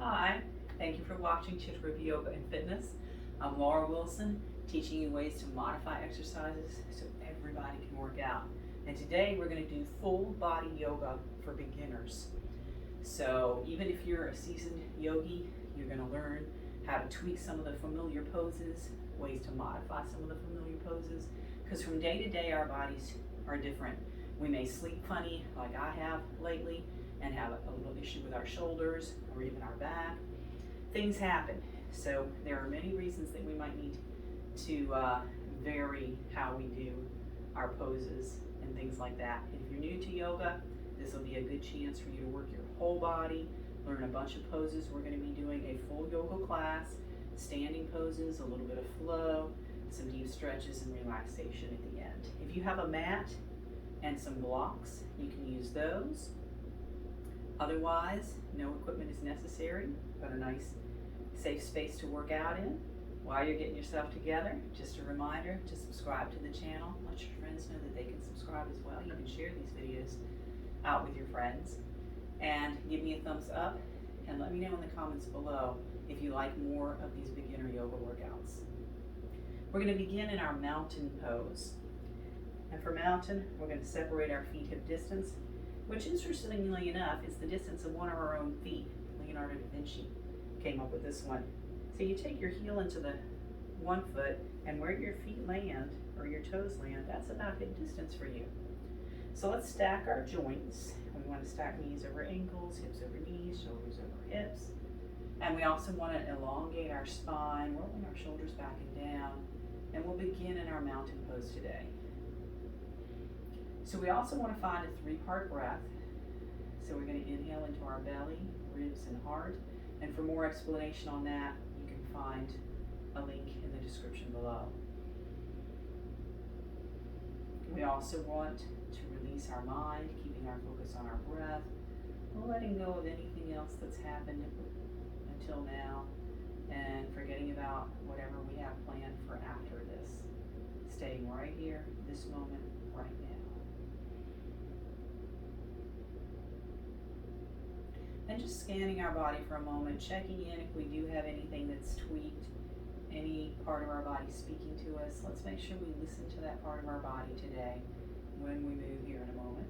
Hi, thank you for watching Chittarupa Yoga and Fitness. I'm Laura Wilson, teaching you ways to modify exercises so everybody can work out. And today we're going to do full body yoga for beginners. So even if you're a seasoned yogi, you're going to learn how to tweak some of the familiar poses, ways to modify some of the familiar poses, because from day to day our bodies are different. We may sleep funny like I have lately and have a little issue with our shoulders or even our back. Things happen. So there are many reasons that we might need to vary how we do our poses and things like that. If you're new to yoga, this will be a good chance for you to work your whole body, learn a bunch of poses. We're going to be doing a full yoga class, standing poses, a little bit of flow, some deep stretches and relaxation at the end. If you have a mat and some blocks, you can use those. Otherwise, no equipment is necessary, but a nice safe space to work out in while you're getting yourself together. Just a reminder to subscribe to the channel. Let your friends know that they can subscribe as well. You can share these videos out with your friends and give me a thumbs up and let me know in the comments below if you like more of these beginner yoga workouts. We're going to begin in our mountain pose. And for mountain, we're going to separate our feet hip distance, which interestingly enough is the distance of one of our own feet. Leonardo da Vinci came up with this one. So you take your heel into the one foot, and where your feet land, or your toes land, that's about hip distance for you. So let's stack our joints. We want to stack knees over ankles, hips over knees, shoulders over hips. And we also want to elongate our spine, rolling our shoulders back and down. And we'll begin in our mountain pose today. So we also want to find a 3-part breath. So we're going to inhale into our belly, ribs, and heart. And for more explanation on that, you can find a link in the description below. We also want to release our mind, keeping our focus on our breath, letting go of anything else that's happened until now, and forgetting about whatever we have planned for after this. Staying right here, this moment, right now. And just scanning our body for a moment, checking in if we do have anything that's tweaked, any part of our body speaking to us. Let's make sure we listen to that part of our body today when we move here in a moment.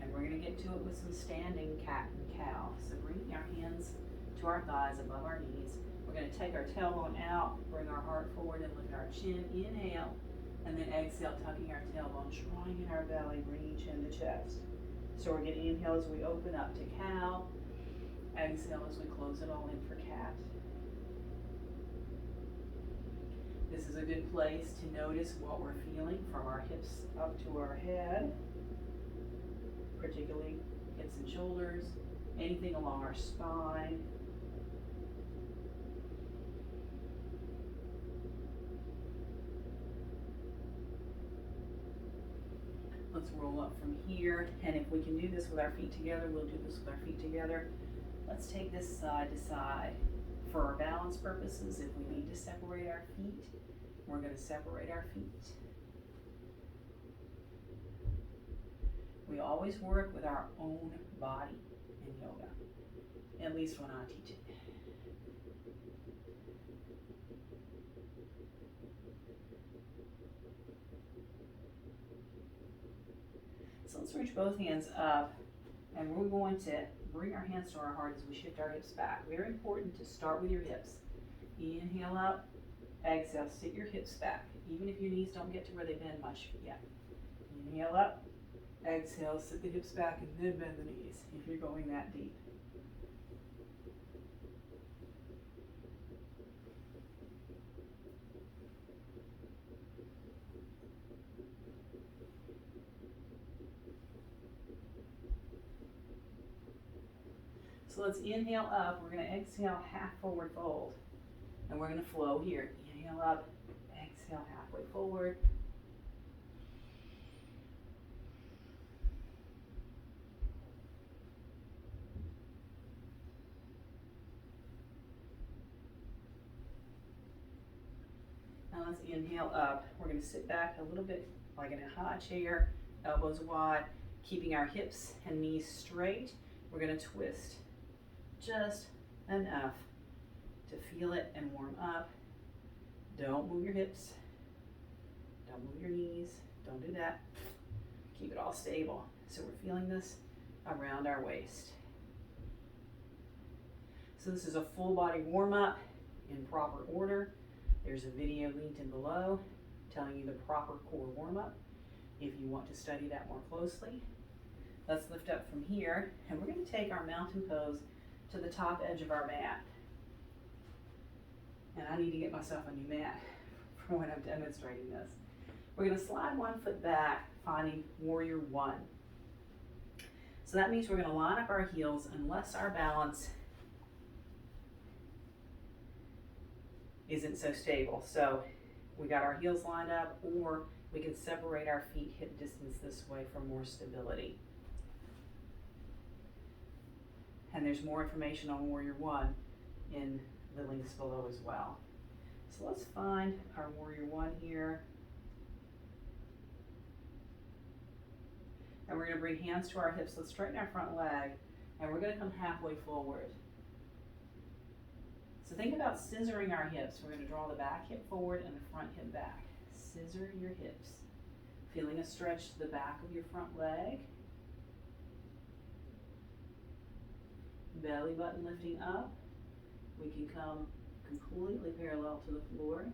And we're going to get to it with some standing cat and cow. So bringing our hands to our thighs above our knees. We're going to take our tailbone out, bring our heart forward and lift our chin. Inhale. And then exhale, tucking our tailbone, drawing in our belly, bringing chin to chest. So we're going to inhale as we open up to cow. Exhale as we close it all in for cat. This is a good place to notice what we're feeling from our hips up to our head, particularly hips and shoulders, anything along our spine. Let's roll up from here, and if we can do this with our feet together, we'll do this with our feet together. Let's take this side to side. For our balance purposes, if we need to separate our feet, we're going to separate our feet. We always work with our own body in yoga, at least when I teach it. So let's reach both hands up, and we're going to bring our hands to our heart as we shift our hips back. Very important to start with your hips. Inhale up, exhale, sit your hips back, even if your knees don't get to where they bend much yet. Inhale up, exhale, sit the hips back, and then bend the knees if you're going that deep. So let's inhale up. We're going to exhale, half forward fold. And we're going to flow here. Inhale up, exhale, halfway forward. Now let's inhale up. We're going to sit back a little bit like in a high chair, elbows wide, Keeping our hips and knees straight, we're going to twist just enough to feel it and warm up. Don't move your hips. Don't move your knees. Don't do that. Keep it all stable. So we're feeling this around our waist. So this is a full body warm up in proper order. There's a video linked in below telling you the proper core warm up if you want to study that more closely. Let's lift up from here, and we're going to take our mountain pose to the top edge of our mat. And I need to get myself a new mat for when I'm demonstrating this. We're going to slide one foot back, finding warrior one. So that means we're going to line up our heels unless our balance isn't so stable. So we got our heels lined up, or we can separate our feet hip distance this way for more stability. And there's more information on warrior one in the links below as well. So let's find our warrior one here. And we're going to bring hands to our hips. Let's straighten our front leg, and we're going to come halfway forward. So think about scissoring our hips. We're going to draw the back hip forward and the front hip back. Scissor your hips. Feeling a stretch to the back of your front leg. Belly button lifting up. We can come completely parallel to the floor.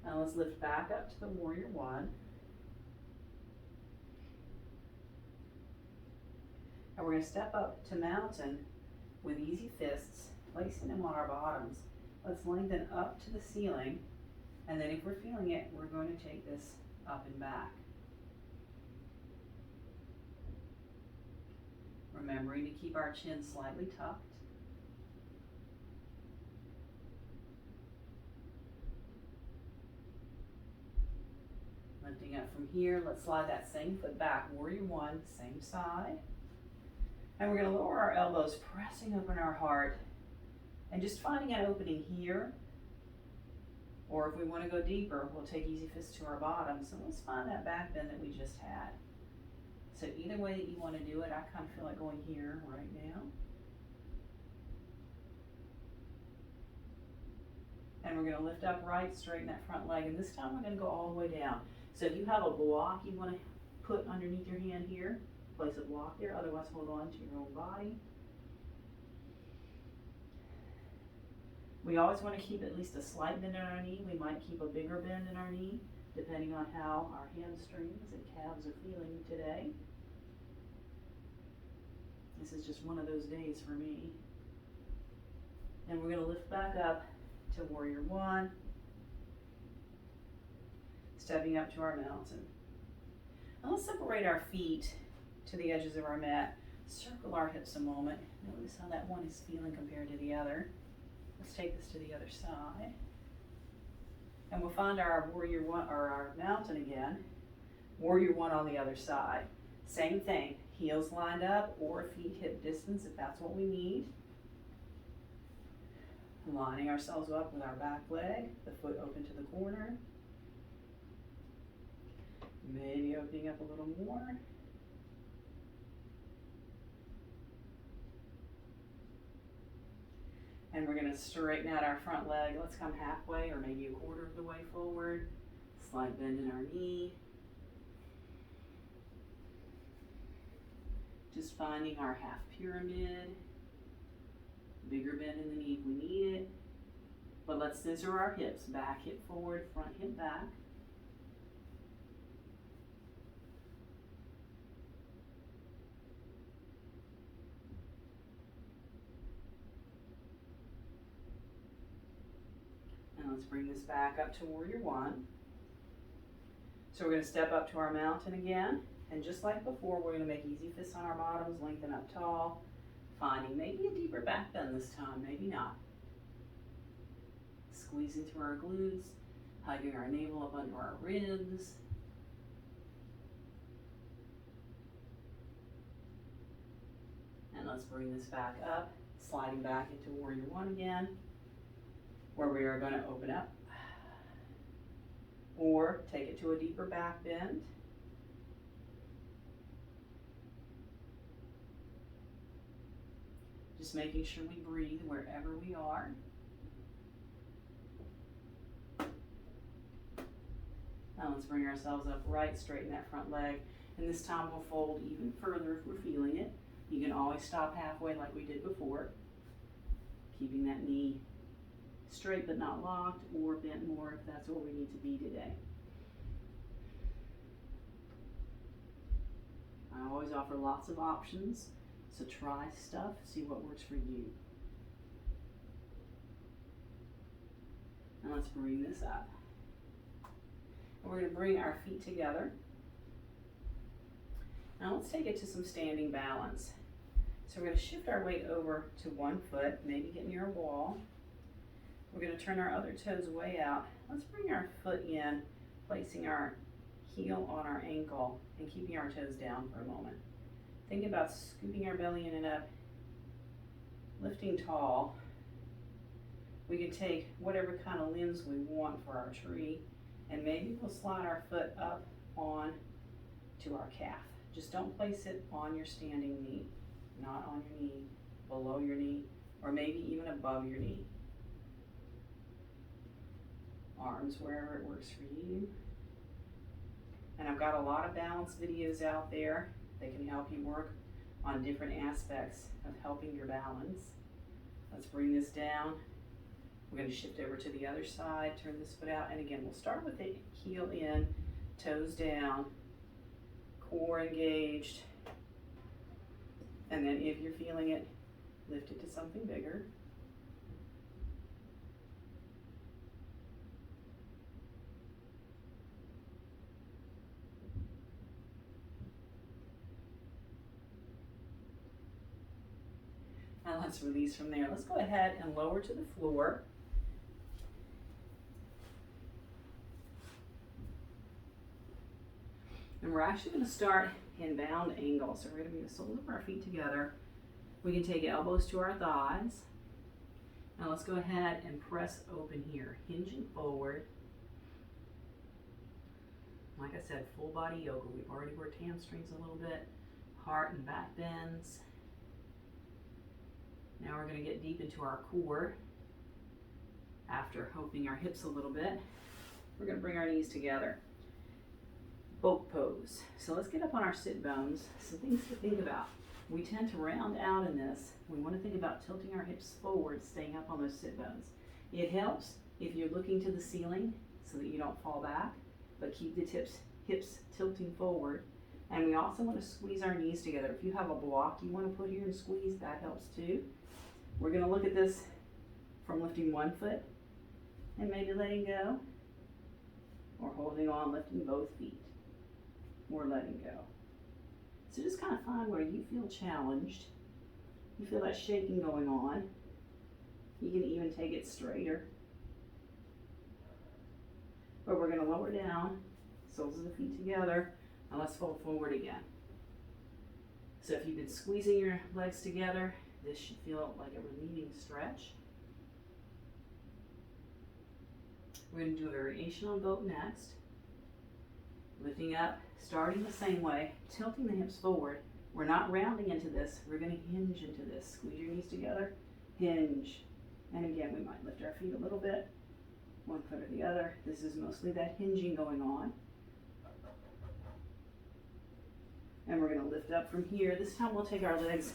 Now let's lift back up to the warrior one. And we're going to step up to mountain with easy fists, placing them on our bottoms. Let's lengthen up to the ceiling, and then if we're feeling it, we're going to take this up and back. Remembering to keep our chin slightly tucked. Lifting up from here, let's slide that same foot back. Warrior one, same side. And we're going to lower our elbows, pressing open our heart, and just finding an opening here. Or if we want to go deeper, we'll take easy fists to our bottom. So let's find that back bend that we just had. So either way that you want to do it, I kind of feel like going here right now. And we're going to lift up right, straighten that front leg, and this time we're going to go all the way down. So if you have a block you want to put underneath your hand here, place a block there, otherwise hold on to your own body. We always want to keep at least a slight bend in our knee. We might keep a bigger bend in our knee, depending on how our hamstrings and calves are feeling today. This is just one of those days for me. And we're going to lift back up to warrior one, stepping up to our mountain. Now let's separate our feet to the edges of our mat. Circle our hips a moment. Notice how that one is feeling compared to the other. Let's take this to the other side. And we'll find our warrior one, or our mountain again. Warrior one on the other side. Same thing, heels lined up or feet hip distance if that's what we need. Lining ourselves up with our back leg, the foot open to the corner. Maybe opening up a little more. And we're going to straighten out our front leg. Let's come halfway or maybe a quarter of the way forward. Slight bend in our knee. Just finding our half pyramid. Bigger bend in the knee if we need it. But let's scissor our hips. Back hip forward, front hip back. Let's bring this back up to warrior one. So we're going to step up to our mountain again. And just like before, we're going to make easy fists on our bottoms, lengthen up tall, finding maybe a deeper back bend this time, maybe not. Squeezing through our glutes, hugging our navel up under our ribs. And let's bring this back up, sliding back into warrior one again, where we are going to open up or take it to a deeper back bend. Just making sure we breathe wherever we are. Now let's bring ourselves up right, straighten that front leg. And this time we'll fold even further if we're feeling it. You can always stop halfway like we did before. Keeping that knee straight but not locked, or bent more if that's where we need to be today. I always offer lots of options, so try stuff, see what works for you. Now let's bring this up. And we're going to bring our feet together. Now let's take it to some standing balance. So we're going to shift our weight over to one foot, maybe get near a wall. We're going to turn our other toes way out. Let's bring our foot in, placing our heel on our ankle and keeping our toes down for a moment. Think about scooping our belly in and up, lifting tall. We can take whatever kind of limbs we want for our tree, and maybe we'll slide our foot up on to our calf. Just don't place it on your standing knee, not on your knee, below your knee, or maybe even above your knee. Arms wherever it works for you. And I've got a lot of balance videos out there that can help you work on different aspects of helping your balance. Let's bring this down. We're going to shift over to the other side, turn this foot out, and again, we'll start with the heel in, toes down, core engaged, and then if you're feeling it, lift it to something bigger. Now let's release from there. Let's go ahead and lower to the floor. And we're actually going to start in bound angle. So we're going to bring the soles of our feet together. We can take elbows to our thighs. Now let's go ahead and press open here, hinging forward. Like I said, full body yoga. We've already worked hamstrings a little bit, heart and back bends. Now we're going to get deep into our core. After opening our hips a little bit, we're going to bring our knees together. Boat pose. So let's get up on our sit bones. Some things to think about. We tend to round out in this. We want to think about tilting our hips forward, staying up on those sit bones. It helps if you're looking to the ceiling so that you don't fall back, but keep the hips tilting forward. And we also want to squeeze our knees together. If you have a block you want to put here and squeeze, that helps too. We're going to look at this from lifting one foot and maybe letting go, or holding on, lifting both feet, or letting go. So just kind of find where you feel challenged. You feel that shaking going on. You can even take it straighter. But we're going to lower down, soles of the feet together, and let's fold forward again. So if you've been squeezing your legs together, this should feel like a relieving stretch. We're going to do a variation on boat next. Lifting up, starting the same way, tilting the hips forward. We're not rounding into this. We're going to hinge into this. Squeeze your knees together, hinge. And again, we might lift our feet a little bit, one foot or the other. This is mostly that hinging going on. And we're going to lift up from here. This time we'll take our legs,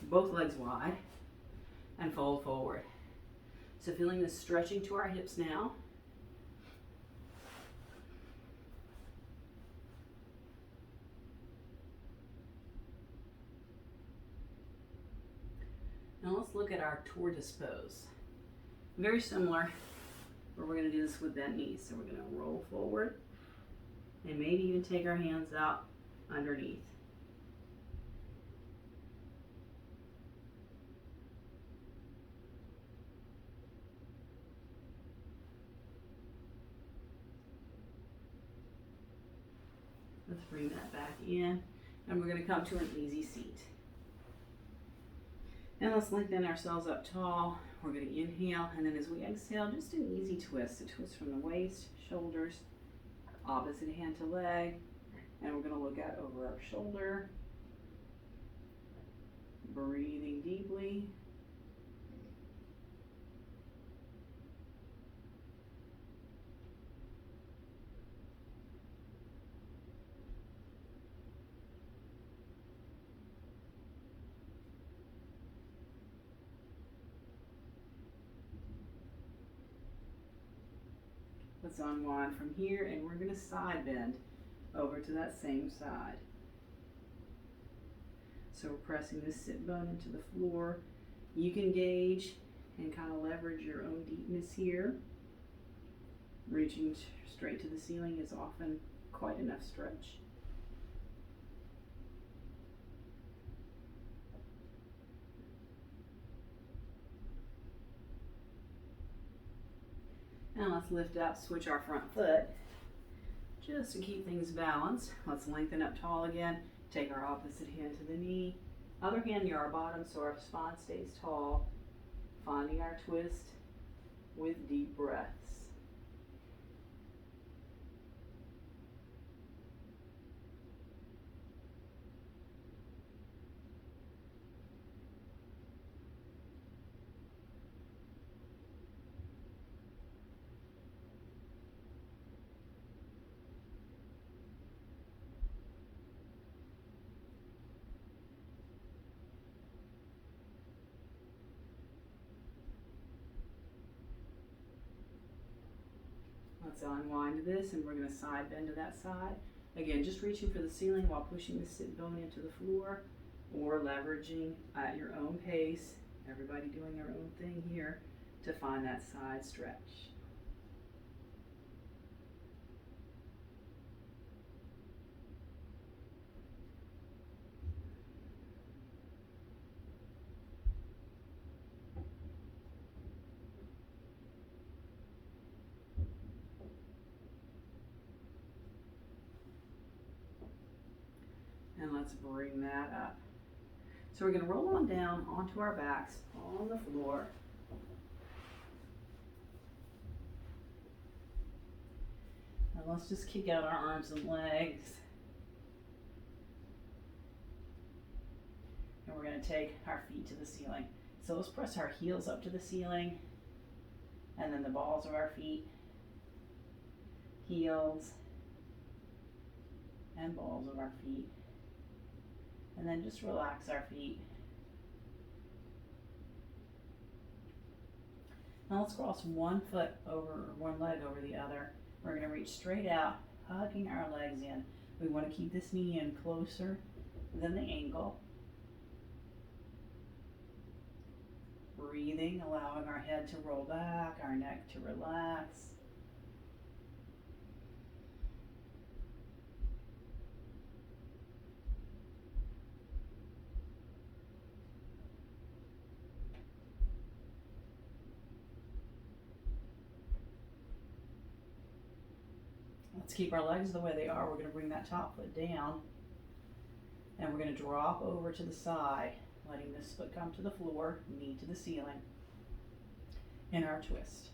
both legs wide, and fold forward. So feeling this stretching to our hips now. Now let's look at our tortoise pose. Very similar, but we're going to do this with bent knees. So we're going to roll forward and maybe even take our hands out underneath. Let's bring that back in, and we're going to come to an easy seat. And let's lengthen ourselves up tall. We're going to inhale, and then as we exhale, just an easy twist. A twist from the waist, shoulders, opposite hand to leg, and we're going to look out over our shoulder. Breathing deeply. Let's unwind from here, and we're going to side bend over to that same side. So we're pressing this sit bone into the floor. You can gauge and kind of leverage your own deepness here. Reaching straight to the ceiling is often quite enough stretch. Now let's lift up, switch our front foot, just to keep things balanced. Let's lengthen up tall again. Take our opposite hand to the knee. Other hand near our bottom so our spine stays tall. Finding our twist with deep breaths. Let's unwind this, and we're going to side bend to that side. Again, just reaching for the ceiling while pushing the sit bone into the floor, or leveraging at your own pace. Everybody doing their own thing here to find that side stretch. And let's bring that up. So we're going to roll on down onto our backs on the floor. And let's just kick out our arms and legs. And we're going to take our feet to the ceiling. So let's press our heels up to the ceiling, and then the balls of our feet, heels, and balls of our feet. And then just relax our feet. Now let's cross one leg over the other. We're going to reach straight out, hugging our legs in. We want to keep this knee in closer than the ankle. Breathing, allowing our head to roll back, our neck to relax. Let's keep our legs the way they are. We're going to bring that top foot down, and we're going to drop over to the side, letting this foot come to the floor, knee to the ceiling, in our twist.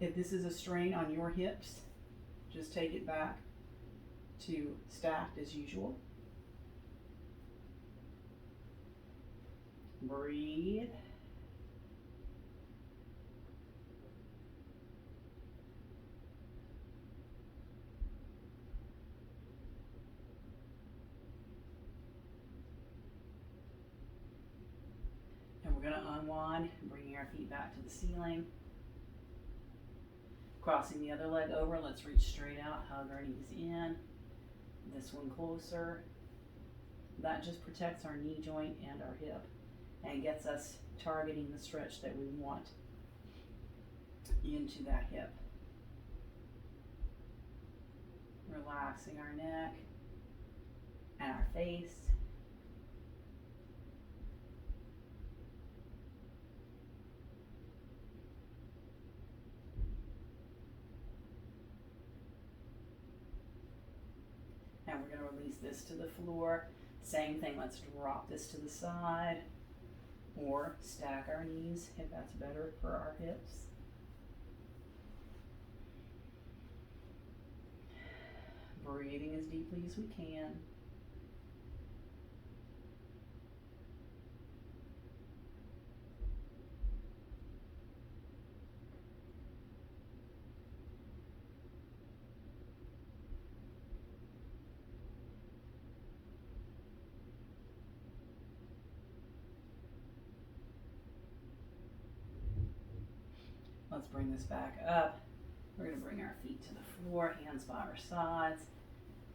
If this is a strain on your hips, just take it back to stacked as usual. Breathe. We're going to unwind, bringing our feet back to the ceiling. Crossing the other leg over, let's reach straight out, hug our knees in. This one closer. That just protects our knee joint and our hip and gets us targeting the stretch that we want into that hip. Relaxing our neck and our face. And we're going to release this to the floor. Same thing, let's drop this to the side or stack our knees if that's better for our hips. Breathing as deeply as we can. Let's bring this back up, We're going to bring our feet to the floor, hands by our sides,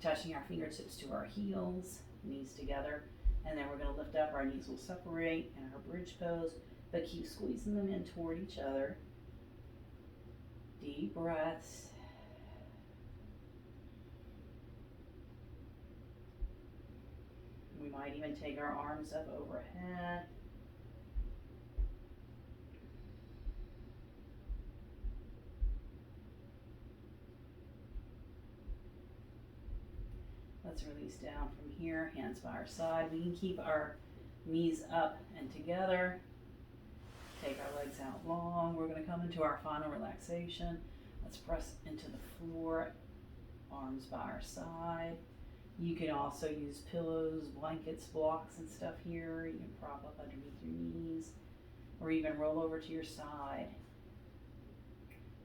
touching our fingertips to our heels, knees together. And then we're going to lift up, our knees will separate in our bridge pose, but keep squeezing them in toward each other. Deep breaths. We might even take our arms up overhead. Let's release down from here, hands by our side. We can keep our knees up and together. Take our legs out long. We're going to come into our final relaxation. Let's press into the floor, arms by our side. You can also use pillows, blankets, blocks and stuff here. You can prop up underneath your knees or even roll over to your side.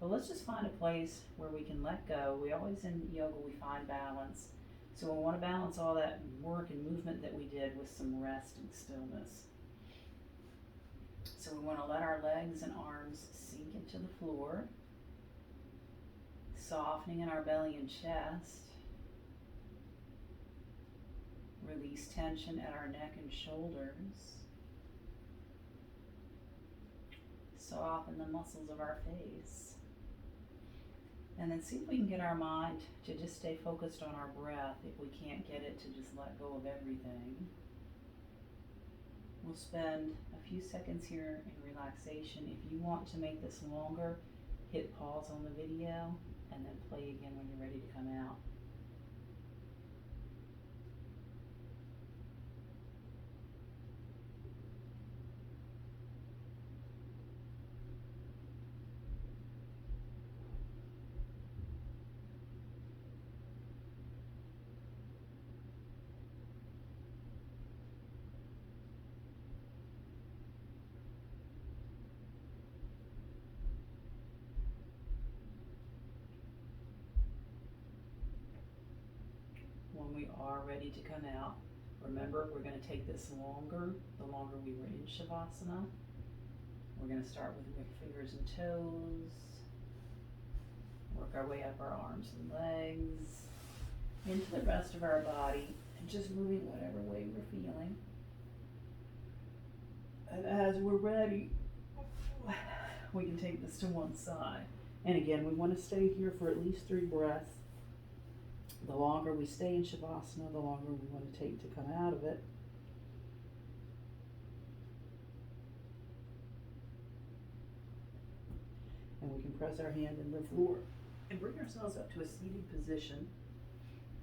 But let's just find a place where we can let go. We always in yoga, we find balance. So we want to balance all that work and movement that we did with some rest and stillness. So we want to let our legs and arms sink into the floor, softening in our belly and chest. Release tension at our neck and shoulders. Soften the muscles of our face. And then see if we can get our mind to just stay focused on our breath. If we can't get it to just let go of everything. We'll spend a few seconds here in relaxation. If you want to make this longer, hit pause on the video and then play again when you're ready to come out. When we are ready to come out, remember we're going to take this longer, the longer we were in Shavasana. We're going to start with fingers and toes, work our way up our arms and legs, into the rest of our body, and just moving whatever way we're feeling. And as we're ready, we can take this to one side. And again, we want to stay here for at least 3 breaths. The longer we stay in Shavasana, the longer we want to take to come out of it. And we can press our hand in the floor and bring ourselves up to a seated position.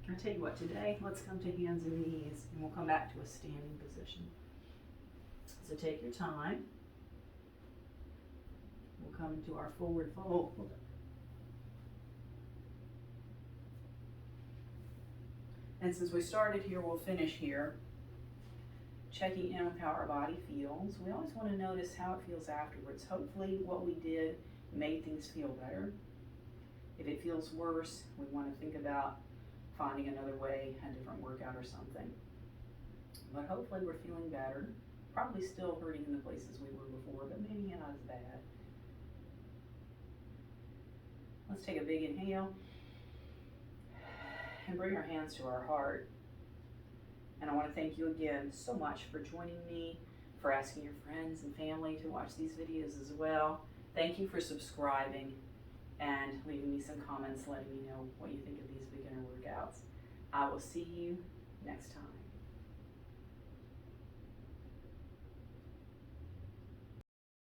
I tell you what, today, let's come to hands and knees, and we'll come back to a standing position. So take your time. We'll come into our forward fold. And since we started here, we'll finish here. Checking in with how our body feels. We always want to notice how it feels afterwards. Hopefully what we did made things feel better. If it feels worse, we want to think about finding another way, a different workout or something. But hopefully we're feeling better. Probably still hurting in the places we were before, but maybe not as bad. Let's take a big inhale. And bring our hands to our heart. And I want to thank you again so much for joining me, for asking your friends and family to watch these videos as well. Thank you for subscribing and leaving me some comments letting me know what you think of these beginner workouts. I will see you next time.